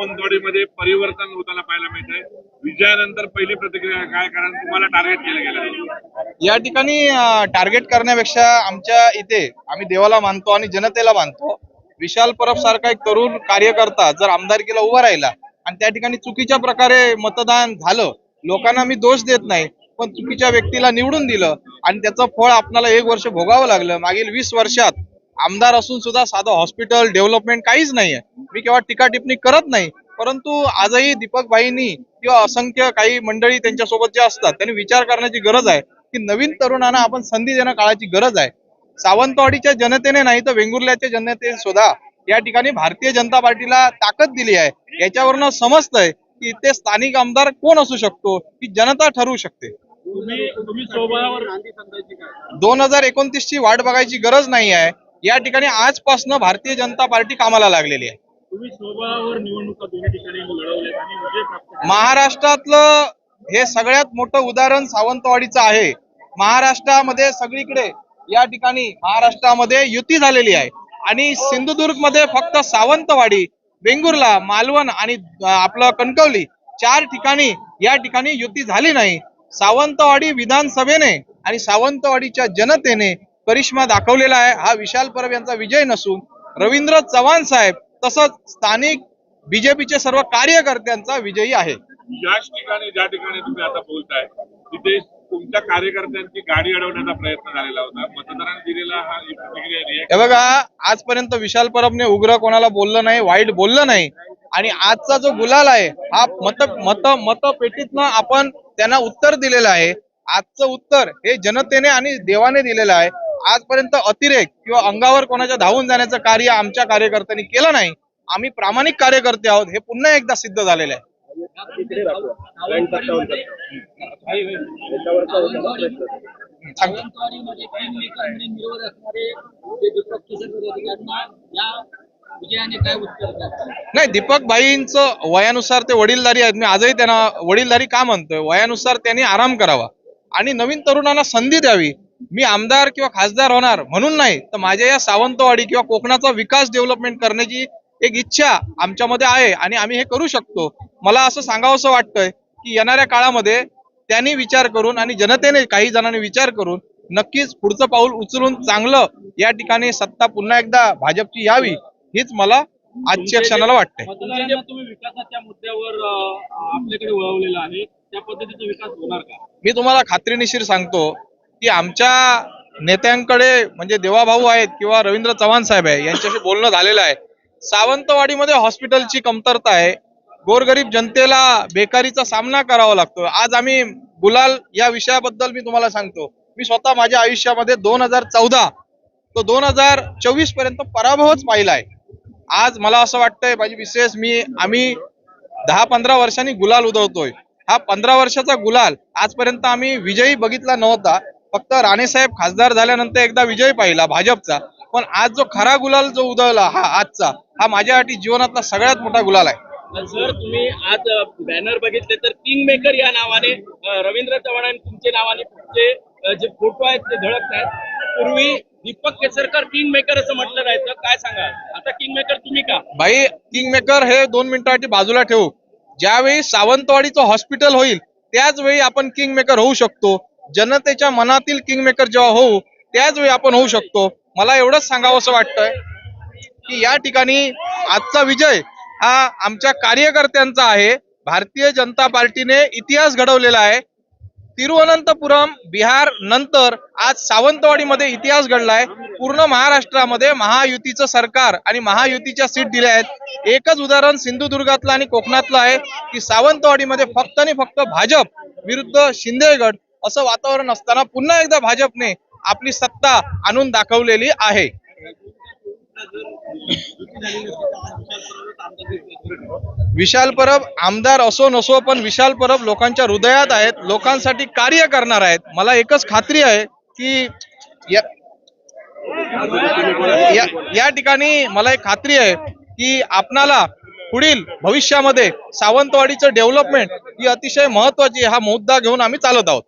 सावंतवाडीमध्ये परिवर्तन होताना पाहायला मिळतंय. विजयानंतर पहिली प्रतिक्रिया काय, कारण तुम्हाला टार्गेट केलं गेलं? या ठिकाणी टार्गेट करण्यापेक्षा आमच्या इथे आम्ही देवाला मानतो आणि जनतेला मानतो. विशाल परब सारखा एक तरुण कार्यकर्ता जर आमदारकीला उभा राहिला आणि त्या ठिकाणी चुकीच्या प्रकारे मतदान झालं, लोकांना मी दोष देत नाही, पण चुकीच्या व्यक्तीला निवडून दिलं आणि त्याचं फळ आपल्याला 1 वर्ष भोगावं लागलं. मागील 20 वर्षात आमदार असून सुद्धा साधं हॉस्पिटल डेव्हलपमेंट काहीच नाहीये. मी केव्हा टीका टिप्पणी करत नाही, परंतु आजही दीपक भाईंनी किंवा असंख्य काही मंडळी त्यांच्यासोबत जे असतात त्यांनी विचार करण्याची गरज आहे की नवीन तरुणांना आपण संधी देणं काळाची गरज आहे. सावंतवाडीच्या जनतेने नाही तर वेंगुर्ल्याच्या जनतेने सुद्धा या ठिकाणी भारतीय जनता पार्टीला ताकद दिली आहे. याच्यावरनं समजतंय की इथे स्थानिक आमदार कोण असू शकतो ही जनता ठरवू शकते. तुम्ही स्वभावावर गांधी सांगायची काय? 2029 ची वाट बघायची गरज नाही आहे. या ठिकाणी आजपासून भारतीय जनता पार्टी कामाला लागलेली आहे. तुम्ही स्वभावावर निवडणुका दोन्ही ठिकाणी लढवल्या आणि विजय प्राप्त. महाराष्ट्रातलं हे सगळ्यात मोठं उदाहरण सावंतवाडीचं आहे. महाराष्ट्रामध्ये सगळीकडे या ठिकाणी महाराष्ट्रामध्ये युती झालेली आहे आणि सिंधुदुर्ग मध्ये फक्त सावंतवाडी, वेंगुर्ला, मालवण आणि आपलं कणकवली 4 ठिकाणी या ठिकाणी युती झाली नाही. सावंतवाडी विधानसभेने आणि सावंतवाडीच्या जनतेने करिश्मा दाखवलेला आहे. हा विशाल परब यांचा विजय नसून रवींद्र चव्हाण साहेब तसंच स्थानिक बीजेपीचे सर्व कार्यकर्त्यांचा विजयी आहे. ज्या ठिकाणी तुम्ही आता बोलताय तिथे तुमच्या कार्यकर्त्यांची गाडी अडवण्याचा प्रयत्न झालेला होता. मतदारांनी दिलेला हा प्रतिक्रिया. हे बघा, आजपर्यंत विशाल परबने उग्र कोणाला बोललं नाही, वाईट बोललं नाही आणि आजचा जो गुलाल आहे हा मतपेटीतनं आपण त्यांना उत्तर दिलेलं आहे. आजचं उत्तर हे जनतेने आणि देवाने दिलेलं आहे. आजपर्यंत अतिरेक किंवा अंगावर कोणाच्या धावून जाण्याचं कार्य आमच्या कार्यकर्त्यांनी केलं नाही. आम्ही प्रामाणिक कार्यकर्ते आहोत हे पुन्हा एकदा सिद्ध झालेलं आहे. नाही, दीपक भाईंचं वयानुसार ते वडीलधारी आहेत. मी आजही त्यांना वडीलधारी का म्हणतोय? वयानुसार त्यांनी आराम करावा आणि नवीन तरुणांना संधी द्यावी. मी आमदार किंवा खासदार होणार म्हणून नाही, तर माझ्या या सावंतवाडी किंवा कोकणाचा विकास डेव्हलपमेंट करण्याची एक इच्छा आमच्यामध्ये आहे आणि आम्ही हे करू शकतो. मला असं सांगावंसं वाटतंय की येणाऱ्या काळामध्ये त्यांनी विचार करून आणि जनतेने काही जणांनी विचार करून नक्कीच पुढचं पाऊल उचलून चांगलं या ठिकाणी सत्ता पुन्हा एकदा भाजपची यावी हीच मला आजच्या क्षणाला वाटते. तुम्ही विकासाच्या मुद्द्यावर आपल्याकडे वळवलेला आहे, त्या पद्धतीचा विकास होणार का? मी तुम्हाला खात्रीशीर सांगतो की आमच्या नेत्यांकडे म्हणजे देवाभाऊ आहेत किंवा रवींद्र चव्हाण साहेब आहे यांच्याशी बोलणं झालेलं आहे. सावंतवाडीमध्ये हॉस्पिटलची कमतरता आहे. गोरगरीब जनतेला बेकारीचा सामना करावा लागतो. आज आम्ही गुलाल या विषयाबद्दल मी तुम्हाला सांगतो, मी स्वतः माझ्या आयुष्यामध्ये 2014 तो 2024 पर्यंत पराभवच पाहिला आहे. आज मला असं वाटतंय माझी विशेष आम्ही 10-15 वर्षांनी गुलाल उधळतोय. हा 15 वर्षाचा गुलाल आजपर्यंत आम्ही विजयी बघितला नव्हता. फक्त राणेसाहेब खासदार झाल्यानंतर एकदा विजय पाहिला भाजपचा, पण आज जो खरा गुलाल जो उधळला हा आजचा, हा माझ्यासाठी जीवनातला सगळ्यात मोठा गुलाल आहे. सर, तुम्ही आज बॅनर बघितले तर किंग मेकर या नावाने रवींद्र चव्हाण आणि तुमचे नावाने तुमचे जे फोटो आहेत ते झळकत आहेत. पूर्वी दीपक केसरकर किंग मेकर असं म्हटलं जायचं, काय सांगा आता किंग मेकर तुम्ही का? भाई, किंग मेकर हे 2 मिनिटांसाठी बाजूला ठेवू. ज्यावेळी सावंतवाडीचं हॉस्पिटल होईल त्याच वेळी आपण किंग मेकर होऊ शकतो. जनतेच्या मनातील किंग मेकर जेव्हा होऊ त्याच वेळी आपण होऊ शकतो. मला एवढंच सांगावं असं वाटतंय की या ठिकाणी आजचा विजय हा आमच्या कार्यकर्त्यांचा आहे. भारतीय जनता पार्टीने इतिहास घडवलेला आहे. तिरुवनंतपुरम बिहार नंतर आज सावंतवाडीमध्ये इतिहास घडलाय. पूर्ण महाराष्ट्रामध्ये महायुतीचं सरकार आणि महायुतीच्या सीट दिल्या आहेत. एकच उदाहरण सिंधुदुर्गातलं आणि कोकणातलं आहे की सावंतवाडीमध्ये फक्त आणि फक्त भाजप विरुद्ध शिंदेगड असं वातावरण असताना पुन्हा एकदा भाजपने आपली सत्ता आणून दाखवलेली आहे. विशाल परब आमदार असो नसो पण विशाल परब लोकांच्या हृदयात आहेत, लोकांसाठी कार्य करणार आहेत. मला एकच खात्री आहे की या ठिकाणी मला एक खात्री आहे की आपणाला पुढील भविष्यामध्ये सावंतवाडीचं डेव्हलपमेंट ही अतिशय महत्वाची हा मुद्दा घेऊन आम्ही चालत आहोत.